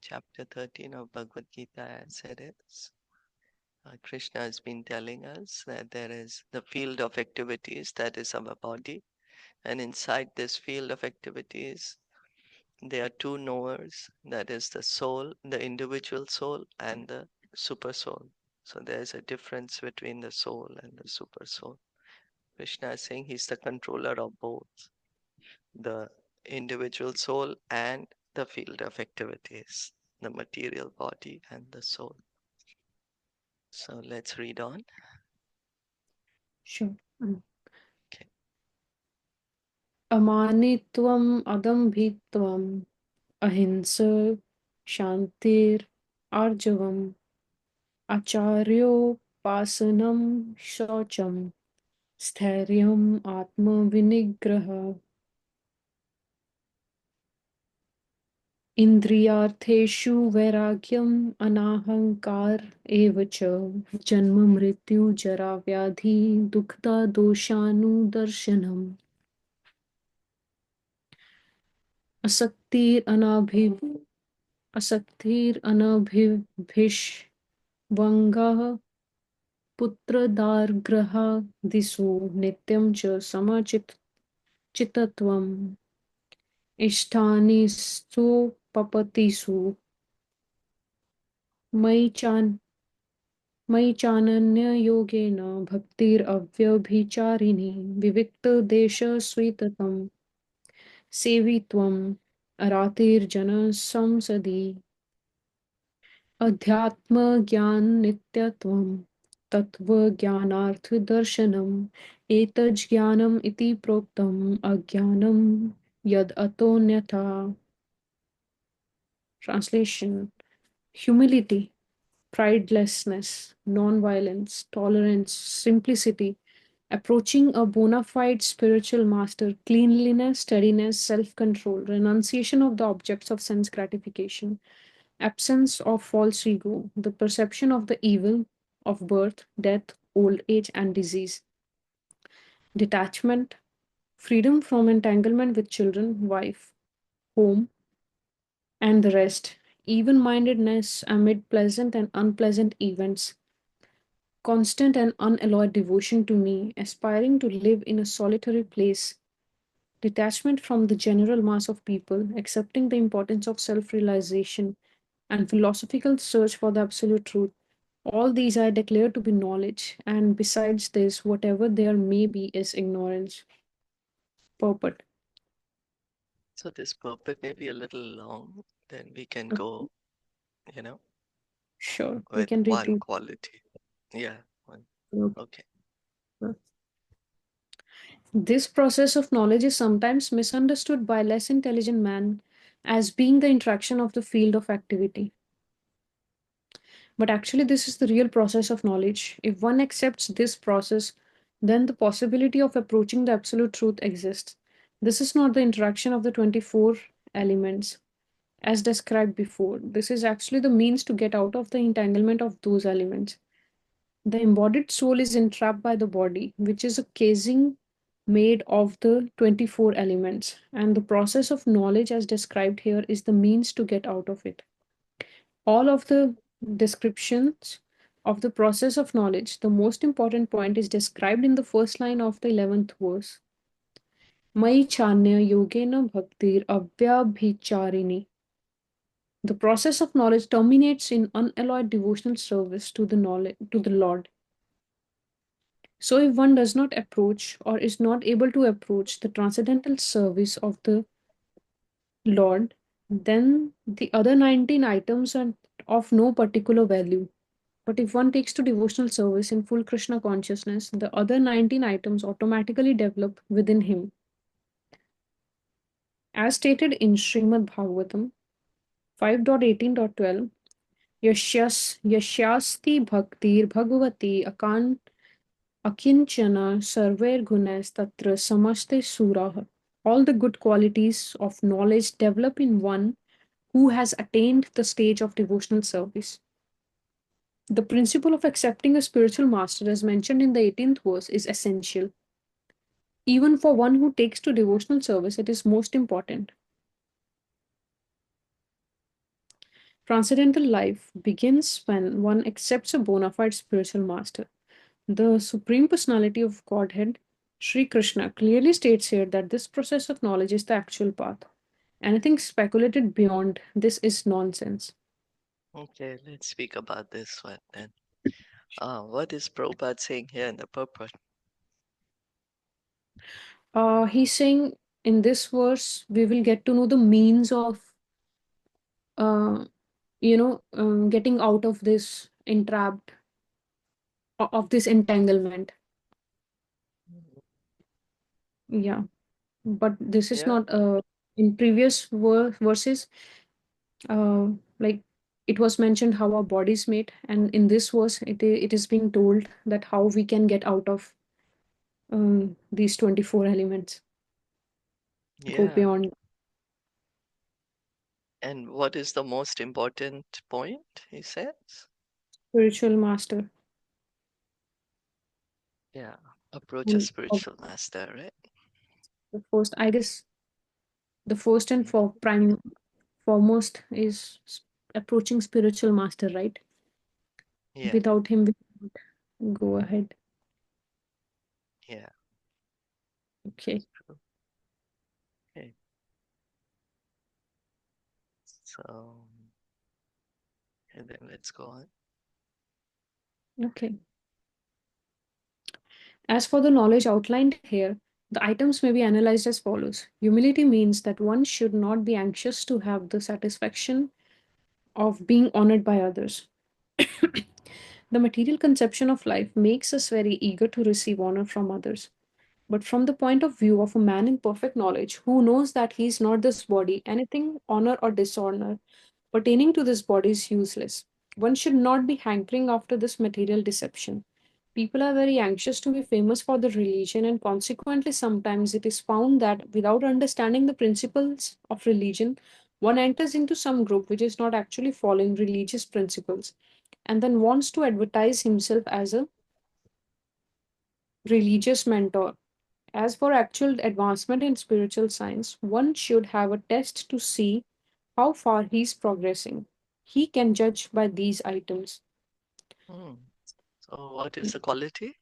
chapter 13 of Bhagavad Gita, as it is. Krishna has been telling us that there is the field of activities that is our body, and inside this field of activities, there are two knowers, that is the soul, the individual soul, and the super soul. So there's a difference between the soul and the super soul. Krishna is saying he's the controller of both the individual soul and the field of activities, the material body and the soul. So let's read on. Sure. Okay. Amanitvam adambhitvam ahimsa shantir arjavam acharyopasanam shaucham स्थैर्यम् आत्मविनिग्रह इन्द्रियार्थेषु वैराग्यम् अनाहङ्कार एव च जन्म मृत्यु जरा व्याधि दुःखदा दोषानुदर्शनम् असक्तिरनभिभंगः पुत्रदारगृहादिषु नित्यं च समचित्तत्वम् इष्टानिष्टोपपत्तिषु मयि चानन्ययोगेन भक्तिरव्यभिचारिणी विविक्तदेशस्विततं सेवित्वम् अरातिर्जनसंसदि अध्यात्मज्ञाननित्यत्वं तत्त्वज्ञानार्थदर्शनम् एतज्ज्ञानम् इति प्रोक्तम् अज्ञानं यद् अतोऽन्यथा. Translation: humility, pridelessness, non-violence, tolerance, simplicity, approaching a bona fide spiritual master, cleanliness, steadiness, self-control, renunciation of the objects of sense gratification, absence of false ego, the perception of the evil of birth, death, old age, and disease, detachment, freedom from entanglement with children, wife, home, and the rest, even mindedness amid pleasant and unpleasant events, constant and unalloyed devotion to me, aspiring to live in a solitary place, detachment from the general mass of people, accepting the importance of self realization, and philosophical search for the absolute truth. All these I declare to be knowledge, and besides this, whatever there may be is ignorance. Purport. So this purport may be a little long, then we can go, you know, Sure, we with can read one two. quality. Yeah, one. Okay. This process of knowledge is sometimes misunderstood by less intelligent man as being the interaction of the field of activity. But actually, this is the real process of knowledge. If one accepts this process, then the possibility of approaching the absolute truth exists. This is not the interaction of the 24 elements as described before. This is actually the means to get out of the entanglement of those elements. The embodied soul is entrapped by the body, which is a casing made of the 24 elements, and the process of knowledge, as described here, is the means to get out of it. All of the descriptions of the process of knowledge, the most important point is described in the first line of the 11th verse. Mai chanya yogena bhaktir avyabhicharini. The process of knowledge terminates in unalloyed devotional service to the knowledge to the Lord. So, if one does not approach or is not able to approach the transcendental service of the Lord, then the other 19 items are of no particular value. But if one takes to devotional service in full Krishna consciousness, the other 19 items automatically develop within him. As stated in Srimad Bhagavatam 5.18.12, Yashyasti Bhaktir Bhagavati Akinchana Sarver Gunas Tatra Samaste Suraha. All the good qualities of knowledge develop in one who has attained the stage of devotional service. The principle of accepting a spiritual master, as mentioned in the 18th verse, is essential. Even for one who takes to devotional service, it is most important. Transcendental life begins when one accepts a bona fide spiritual master. The Supreme Personality of Godhead, Sri Krishna, clearly states here that this process of knowledge is the actual path. Anything speculated beyond this is nonsense. Okay, let's speak about this one then. What is Prabhupada saying here in the purport? He's saying in this verse, we will get to know the means of, uh, getting out of this entrapped, of this entanglement. Yeah, but this is Yeah, not, in previous verses, uh, like it was mentioned how our bodies made, and in this verse, it is being told that how we can get out of these 24 elements, go yeah. beyond. And what is the most important point, he says? Spiritual master. Yeah, approach a And spiritual master, right? the first, I guess, the first and Mhm. for prime foremost is approaching spiritual master, right? Yeah, Without him, we cannot go ahead. yeah. Okay. True. Okay, so and then let's go on. Okay. As for the knowledge outlined here, the items may be analyzed as follows. Humility means that one should not be anxious to have the satisfaction of being honored by others. The material conception of life makes us very eager to receive honor from others. But from the point of view of a man in perfect knowledge who knows that he is not this body, anything, honor or dishonor, pertaining to this body is useless. One should not be hankering after this material deception. People are very anxious to be famous for their religion, and consequently, sometimes it is found that without understanding the principles of religion, one enters into some group which is not actually following religious principles and then wants to advertise himself as a religious mentor. As for actual advancement in spiritual science, one should have a test to see how far he is progressing. He can judge by these items. Hmm. So, what is the quality?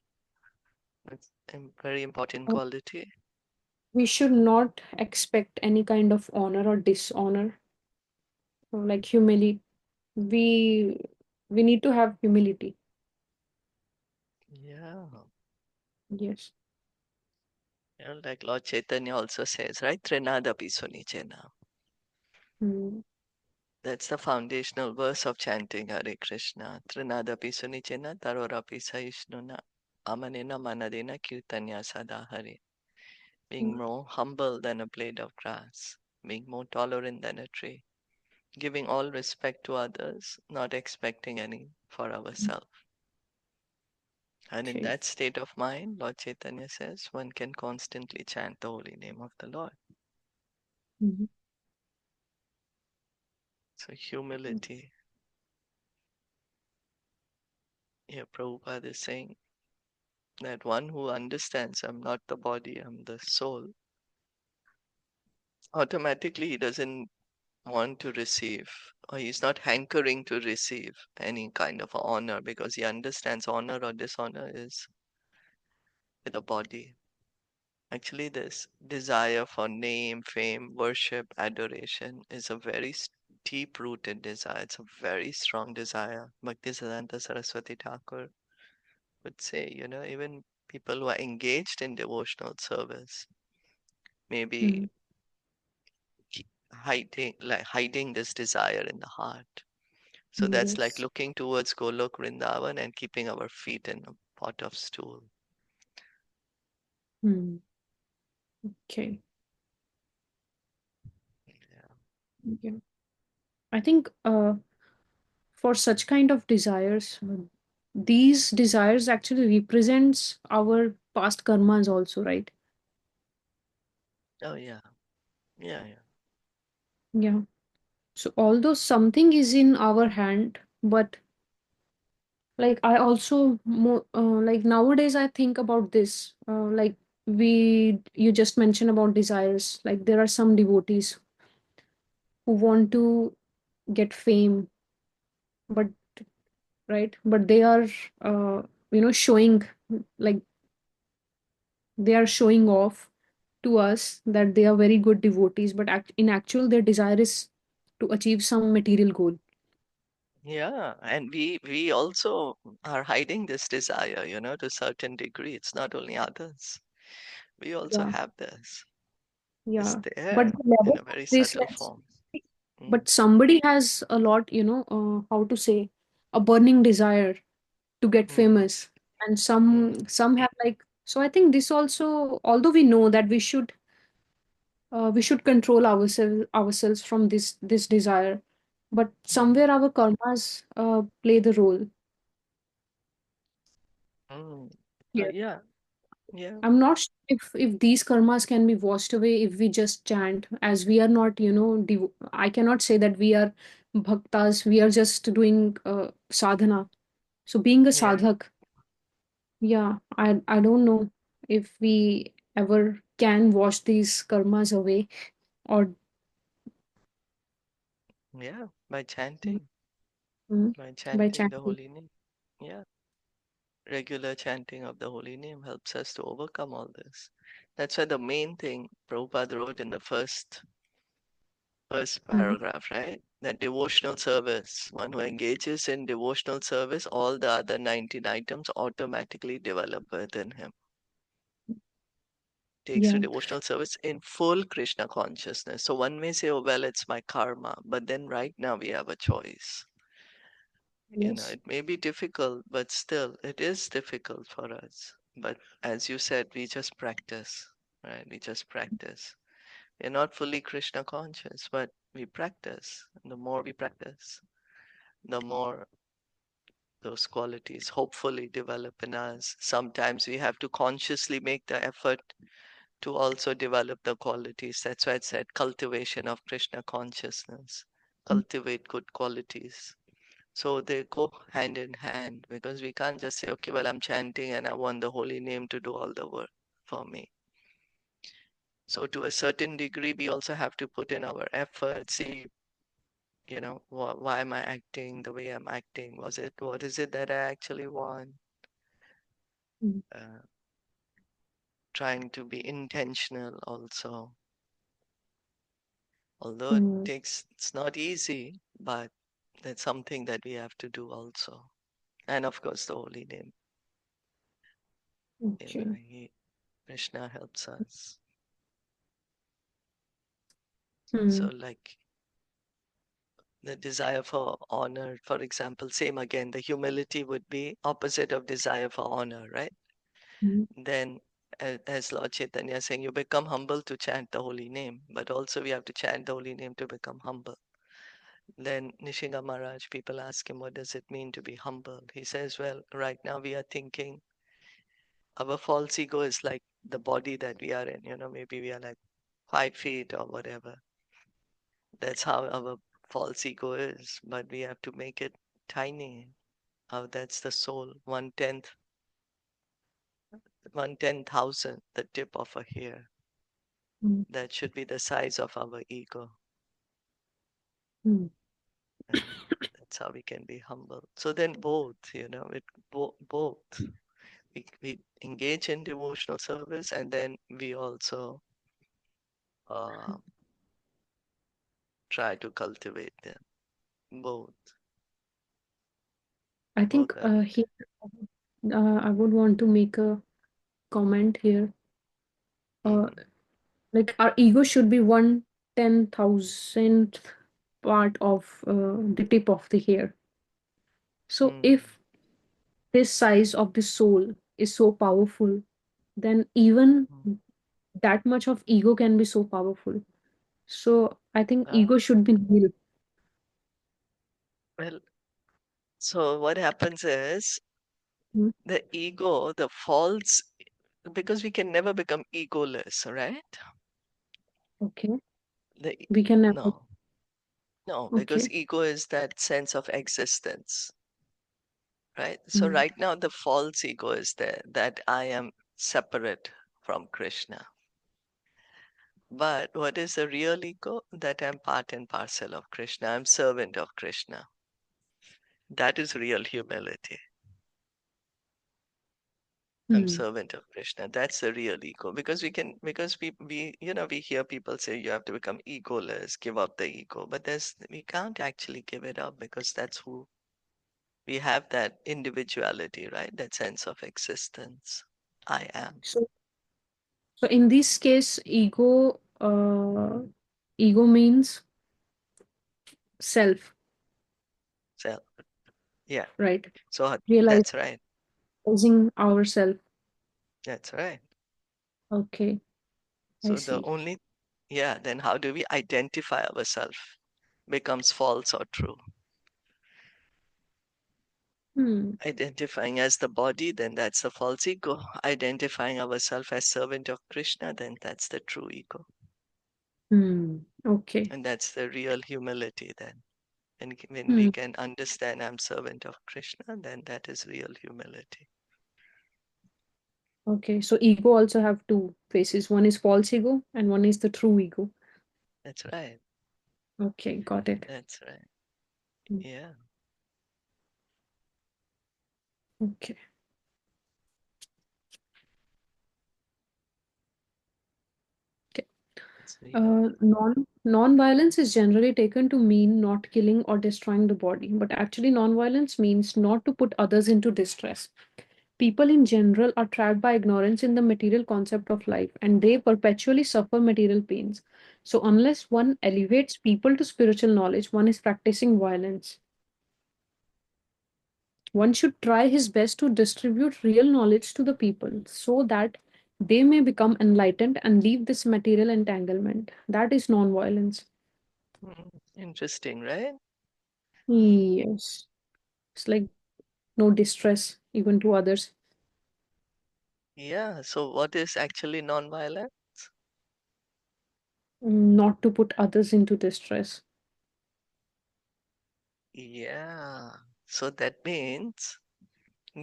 It's a very important Uh, quality. We should not expect any kind of honor or dishonor, or like humility. We we need to have humility. Yeah. Yes. Like Lord Chaitanya also says, right? Trinadapi sunichena. Mm, That's the foundational verse of chanting Hare Krishna. Trinadapi sunichena tarorapi saishnuna amanena manadena kirtanya sada Hare. Being mm, more humble than a blade of grass, being more tolerant than a tree, giving all respect to others, not expecting any for ourselves. And in okay. that state of mind, Lord Chaitanya says, one can constantly chant the holy name of the Lord. Mhm. So, humility. Here, Prabhupada is saying that one who understands I'm not the body, I'm the soul, automatically he doesn't want to receive, or he's not hankering to receive any kind of honor because he understands honor or dishonor is with the body. Actually, this desire for name, fame, worship, adoration is a very deep rooted desire. It's a very strong desire. Bhaktisiddhanta Saraswati Thakur would say, even people who are engaged in devotional service, maybe Mm, hiding this desire in the heart. So that's like yes. looking towards Golok Vrindavan and keeping our feet in a pot of stool. Mm, okay. Yeah. Yeah. I think for such kind of desires, these desires actually represents our past karmas also, right? Oh yeah. Yeah, yeah. Yeah. So although something is in our hand, but like I also like nowadays I think about this, like we you just mentioned about desires. Like there are some devotees who want to get fame, but right, but they are showing, like, they are showing off to us that they are very good devotees, but in actual their desire is to achieve some material goal. Yeah, and we also are hiding this desire, to a certain degree. It's not only others. We also Yeah, have this. It's yeah. But there the in level a of very this, subtle form. Mm, but somebody has a lot, how to say, a burning desire to get mm, famous, and mm, some have, like, so I think this also, although we know that we should control ourselves from this desire, but mm, somewhere our karmas play the role mm. here. Yeah, yeah, I'm not sure if these karmas can be washed away if we just chant, as we are not, I cannot say that we are bhaktas, we are just doing sadhana. So being a yeah, sadhak, yeah, I don't know if we ever can wash these karmas away, or yeah. By chanting, mm, by by chanting the chanting. holy name. Yeah, regular chanting of the holy name helps us to overcome all this. That's why the main thing Prabhupada wrote in the first Mm, paragraph, right? That devotional service, one who engages in devotional service, all the other 19 items automatically develop within him. Takes to yeah. devotional service in full Krishna consciousness. So one may say, oh, well, it's my karma. But then right now we have a choice. Yes. It may be difficult, but still, it is difficult for us. But as you said, we just practice, right? We just practice. We're not fully Krishna conscious, but we practice. And the more we practice, the more those qualities hopefully develop in us. Sometimes we have to consciously make the effort to also develop the qualities. That's why it said cultivation of Krishna consciousness. Mm, Cultivate good qualities. So they go hand in hand because we can't just say, okay, well, I'm chanting and I want the holy name to do all the work for me. So to a certain degree, we also have to put in our effort, see, why am I acting the way I'm acting? What is it that I actually want? mm, Uh, Trying to be intentional also. Although mm. it's not easy, but that's something that we have to do also. And of course, the holy name, Okay. Krishna helps us. So, Mm, like the desire for honor, for example, same again, the humility would be opposite of desire for honor, right? mm, Then, as Lord Chaitanya is saying, you become humble to chant the holy name, but also we have to chant the holy name to become humble. Then Nishinga Maharaj, people ask him, what does it mean to be humble? He says, well, right now we are thinking our false ego is like the body that we are in, maybe we are like 5 feet or whatever. That's how our false ego is, but we have to make it tiny. How that's the soul, 1/10,000, the tip of a hair. mm, That should be the size of our ego. mm. And that's how we can be humble. So then both, both. We engage in devotional service and then we also uh, try to cultivate them. Both. I think Both are needed. here, I would want to make a comment here. Uh, Hmm. like, our ego should be 1/10,000th part of the tip of the hair. So Hmm. if this size of the soul is so powerful, then even Hmm. that much of ego can be so powerful. So I think Ah, ego should be nil. well, so what happens is Mm, the ego, the false, because we can never become egoless, right? okay, The we can never. no, no, because Okay. ego is that sense of existence, right? So Mm, right now the false ego is there that I am separate from Krishna. But what is the real ego? That I'm part and parcel of Krishna. I'm servant of Krishna. That is real humility. I'm Hmm. servant of Krishna. That's the real ego. Because we hear people say you have to become egoless, give up the ego. But we can't actually give it up because that's who we have, that individuality, right? That sense of existence. I am. So, so in this case, ego means self, So yeah. right? So Realizing that's right. ourself. That's right. Okay, I So the see. only yeah, then how do we identify ourselves? Becomes false or true. Hmm. Identifying as the body, then that's the false ego. Identifying ourselves as servant of Krishna, then that's the true ego. Hmm. Okay. And that's the real humility then. And when we Hmm. can understand I'm servant of Krishna, then that is real humility. Okay. So ego also have two faces. One is false ego and one is the true ego. That's right. Okay, got it. That's right. Hmm. Yeah. Okay. Okay. So yeah. Non-violence is generally taken to mean not killing or destroying the body, but actually non-violence means not to put others into distress. People in general are trapped by ignorance in the material concept of life, and they perpetually suffer material pains. So unless one elevates people to spiritual knowledge, one is practicing violence. One should try his best to distribute real knowledge to the people so that they may become enlightened and leave this material entanglement. That is non-violence. Interesting, right? Yes. It's like no distress even to others. Yeah. So what is actually non-violent? Not to put others into distress. Yeah. So that means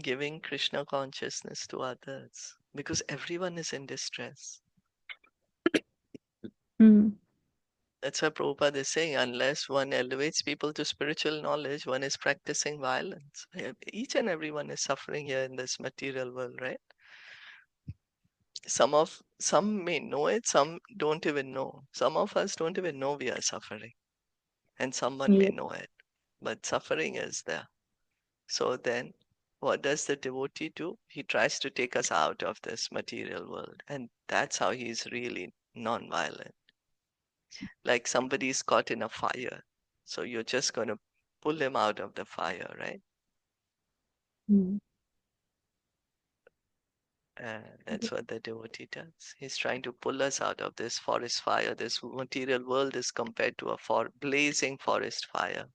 giving Krishna consciousness to others because everyone is in distress. Hmm. That's why Prabhupada is saying, unless one elevates people to spiritual knowledge, one is practicing violence. Each and everyone is suffering here in this material world, right? Some may know it, some don't even know. Some of us don't even know we are suffering, and someone may Yeah. know it, but suffering is there. So then, what does the devotee do? He tries to take us out of this material world, and that's how he's really non-violent. Like somebody's caught in a fire, so you're just going to pull him out of the fire, right? Hmm. That's what the devotee does. He's trying to pull us out of this forest fire. This material world is compared to a blazing forest fire.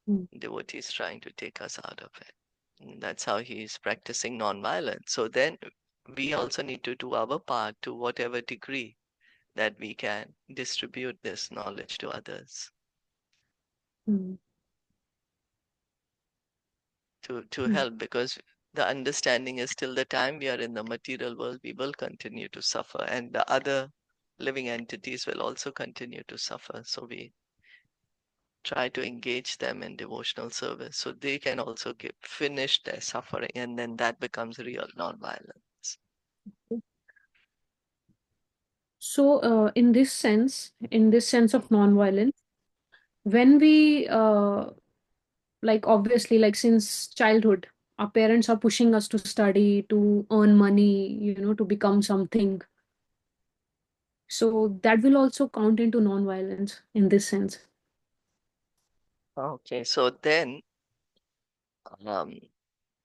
Hmm. Devotee is trying to take us out of it. And that's how he is practicing non-violence. So then we also need to do our part to whatever degree that we can distribute this knowledge to others. Hmm. To Hmm. help, because the understanding is till the time we are in the material world, we will continue to suffer, and the other living entities will also continue to suffer. So we try to engage them in devotional service so they can also finish their suffering, and then that becomes real non-violence. So, in this sense of non-violence, when we like obviously like since childhood, our parents are pushing us to study, to earn money, to become something. So that will also count into non-violence in this sense. Okay, so then um,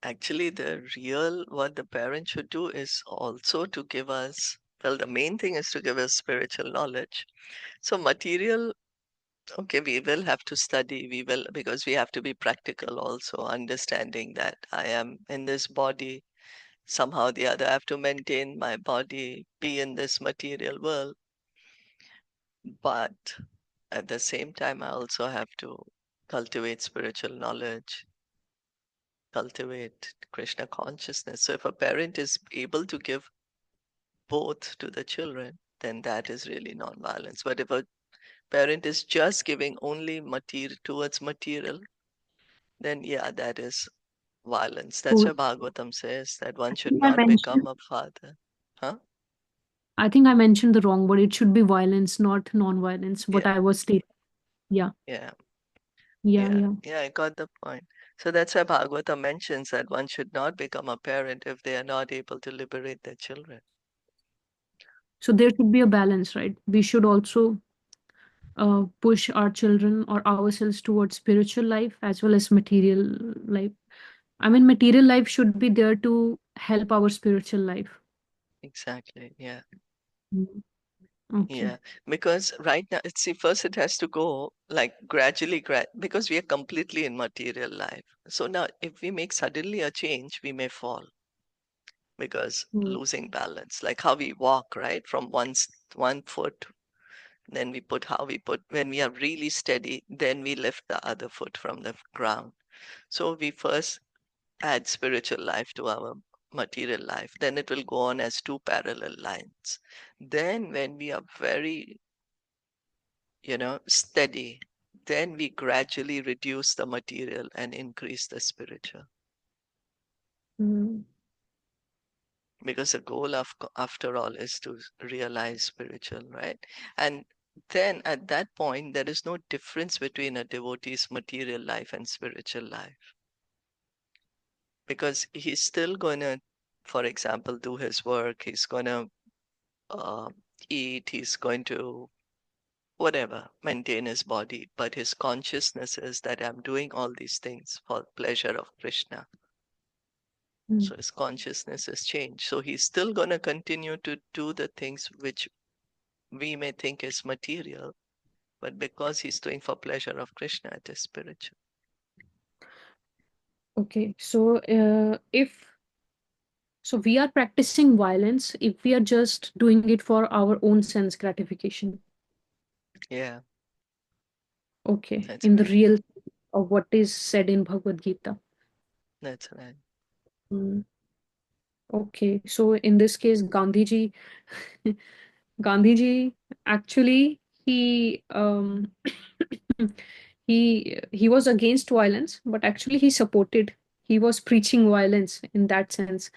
actually the real what the parent should do is also to give us, well, the main thing is to give us spiritual knowledge. So material, okay, we will have to study, we will, because we have to be practical also, understanding that I am in this body, somehow or the other I have to maintain my body, be in this material world. But at the same time, I also have to cultivate spiritual knowledge, cultivate Krishna consciousness. So if a parent is able to give both to the children, then that is really non-violence. But if a parent is just giving only material towards material, then yeah, that is violence. That's So why Bhagavatam says that one I should think I not become mentioned a father. Huh? I think I mentioned the wrong word. It should be violence, not non-violence. What Yeah, I was stating. Yeah, yeah, yeah, yeah, yeah. yeah, I got the point. So that's why Bhagavatam mentions that one should not become a parent if they are not able to liberate their children. So there should be a balance, right? We should also push our children or ourselves towards spiritual life as well as material life. I mean, material life should be there to help our spiritual life. Exactly. Yeah. Mm. Okay. Yeah. Because right now, see, first it has to go like gradually, because we are completely in material life. So now, if we make suddenly a change, we may fall because Mm. losing balance, like how we walk, right? From one foot, then we put how we put, when we are really steady, then we lift the other foot from the ground. So we first add spiritual life to our material life, then it will go on as two parallel lines. Then when we are very, steady, then we gradually reduce the material and increase the spiritual. Mm. Because the goal of, after all, is to realize spiritual, right? And then at that point, there is no difference between a devotee's material life and spiritual life, because he's still going to, for example, do his work. He's going to uh, eat. He's going to whatever, maintain his body. But his consciousness is that I'm doing all these things for pleasure of Krishna. Mm. So his consciousness has changed. So he's still going to continue to do the things which we may think is material, but because he's doing for pleasure of Krishna, it is spiritual. Okay. So if we are practicing violence if we are just doing it for our own sense gratification. Yeah, Okay. that's In the right. real of what is said in Bhagavad Gita. That's right. Mm. Okay. So in this case, Gandhiji, Gandhiji actually he was against violence, but actually he supported. He was preaching violence in that sense.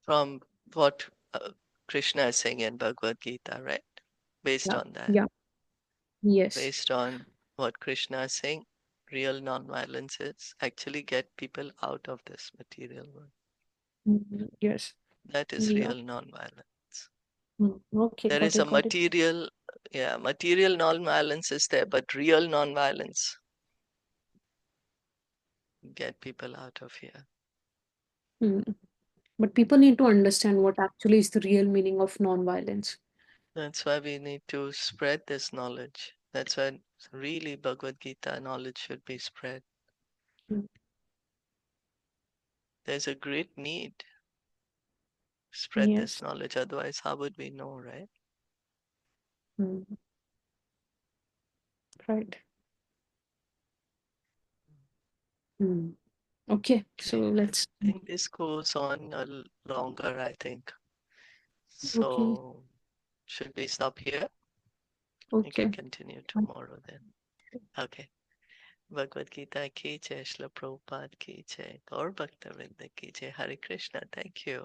From what Krishna is saying in Bhagavad Gita, right? Based Yeah. on that, Yeah. Yes. based on what Krishna is saying, real non-violence is actually get people out of this material world. Mhm. Yes. That is Yeah. real non-violence. Mm. Okay. There Got is it. a Got it. material, yeah, material non-violence is there, but real non-violence get people out of here. Mm. But people need to understand what actually is the real meaning of non-violence. That's why we need to spread this knowledge. That's why really Bhagavad Gita knowledge should be spread. Mm. There's a great need to spread this Yes. knowledge. Otherwise, how would we know, right? Mm. Right. Mm. Okay. So Okay, I let's. think this goes on longer, I think. Okay. So, should we stop here? We can Okay. continue tomorrow then. Okay. Bhagavad Gita ki jai, Srila Prabhupada ki jai, Gaur Bhakta Vrinda ki jai, Hare Krishna. Thank you.